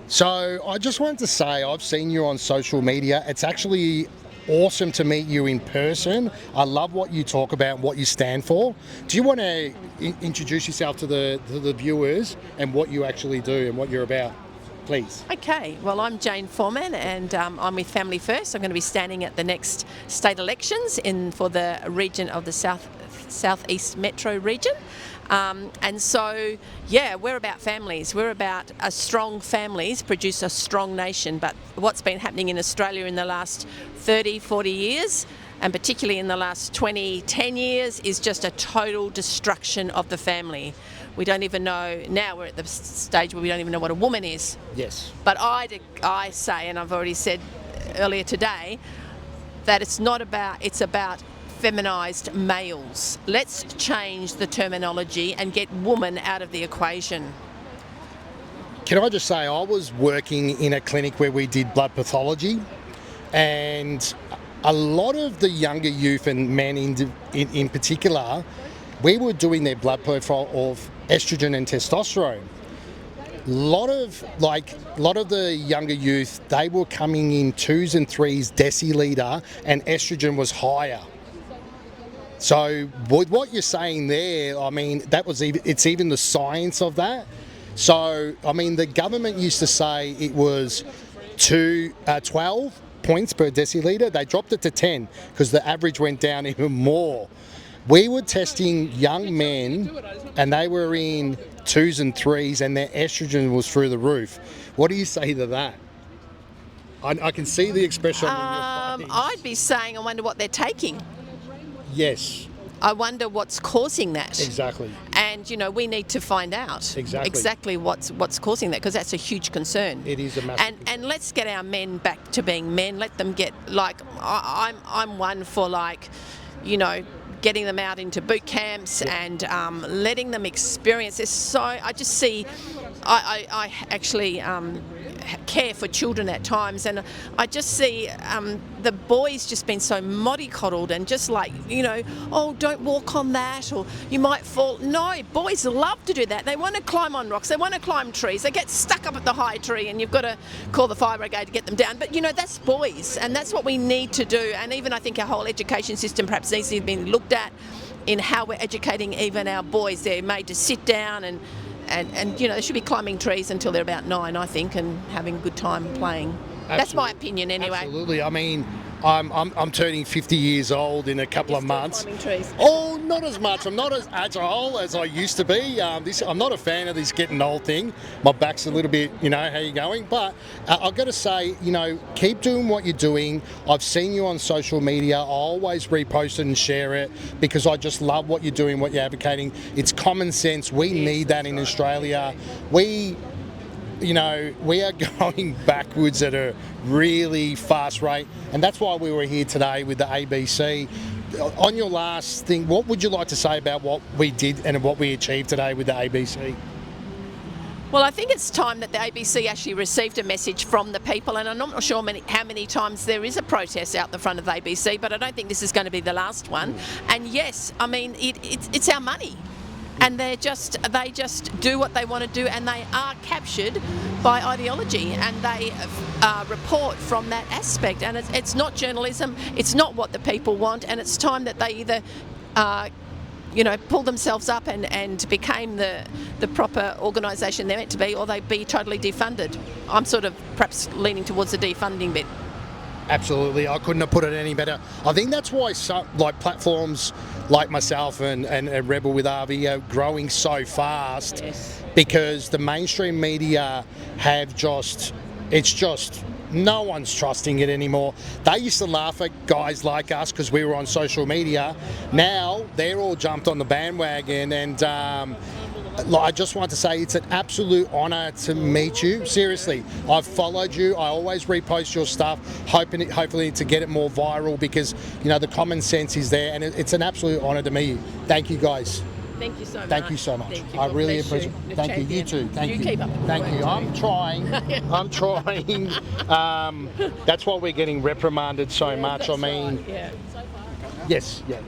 So I just wanted to say I've seen you on social media. It's actually awesome to meet you in person. I love what you talk about and what you stand for. Do you want to introduce yourself to the viewers and what you actually do and what you're about, please? Okay, well, I'm Jane Foreman, and I'm with Family First. I'm going to be standing at the next state elections for the region of the Southeast Metro region. And so, yeah, we're about families. We're about strong families produce a strong nation. But what's been happening in Australia in the last 30, 40 years, and particularly in the last 10 years, is just a total destruction of the family. We don't even know, now we're at the stage where we don't even know what a woman is. Yes. But I say, and I've already said earlier today, that it's about feminised males. Let's change the terminology and get woman out of the equation. Can I just say, I was working in a clinic where we did blood pathology, and a lot of the younger youth and men in particular, we were doing their blood profile of estrogen and testosterone. A lot of the younger youth, they were coming in 2s and 3s deciliter, and estrogen was higher. So with what you're saying there, I mean, it's even the science of that. So, I mean, the government used to say it was 12 points per deciliter. They dropped it to 10 because the average went down even more. We were testing young men and they were in 2s and 3s and their estrogen was through the roof. What do you say to that? I can see the expression on your face. I'd be saying, I wonder what they're taking. Yes. I wonder what's causing that. Exactly. And, we need to find out exactly what's causing that, because that's a huge concern. It is a massive and let's get our men back to being men. Let them get, I'm one for, getting them out into boot camps and letting them experience. I just see, I actually care for children at times, and I just see the boys just been so mollycoddled and just oh, don't walk on that, or you might fall. No, boys love to do that. They want to climb on rocks, they want to climb trees, they get stuck up at the high tree and you've got to call the fire brigade to get them down. But that's boys, and that's what we need to do. And even I think our whole education system perhaps needs to be looked at in how we're educating even our boys. They're made to sit down and they should be climbing trees until they're about 9, I think, and having a good time playing. Absolutely. That's my opinion anyway. Absolutely. I mean, I'm turning 50 years old in a couple of months. Climbing trees. Oh, not as much. I'm not as agile as I used to be. I'm not a fan of this getting old thing. My back's a little bit, how you going? But I've got to say, keep doing what you're doing. I've seen you on social media. I always repost it and share it because I just love what you're doing, what you're advocating. It's common sense. We need that in Australia. We are going backwards at a really fast rate, and that's why we were here today with the ABC. On your last thing, what would you like to say about what we did and what we achieved today with the ABC? Well, I think it's time that the ABC actually received a message from the people, and I'm not sure how many times there is a protest out the front of the ABC, but I don't think this is going to be the last one. And yes, I mean, it's our money. And they just do what they want to do, and they are captured by ideology, and they report from that aspect. And it's not journalism, it's not what the people want, and it's time that they either pull themselves up and became the proper organisation they're meant to be, or they be totally defunded. I'm sort of perhaps leaning towards the defunding bit. Absolutely, I couldn't have put it any better. I think that's why platforms like myself and Rebel with RV are growing so fast. Yes. Because the mainstream media no one's trusting it anymore. They used to laugh at guys like us because we were on social media. Now they're all jumped on the bandwagon, and I just want to say it's an absolute honour to meet you. Seriously, I've followed you. I always repost your stuff, hopefully to get it more viral, because the common sense is there, and it's an absolute honour to meet you. Thank you, guys. Thank you so much. Thank you so much. Thank you. I really appreciate it. Thank you. You too. Thank you. Keep up the good Thank you. work I'm trying. I'm trying. That's why we're getting reprimanded so much. That's I mean, right. Yeah. yes. Yeah.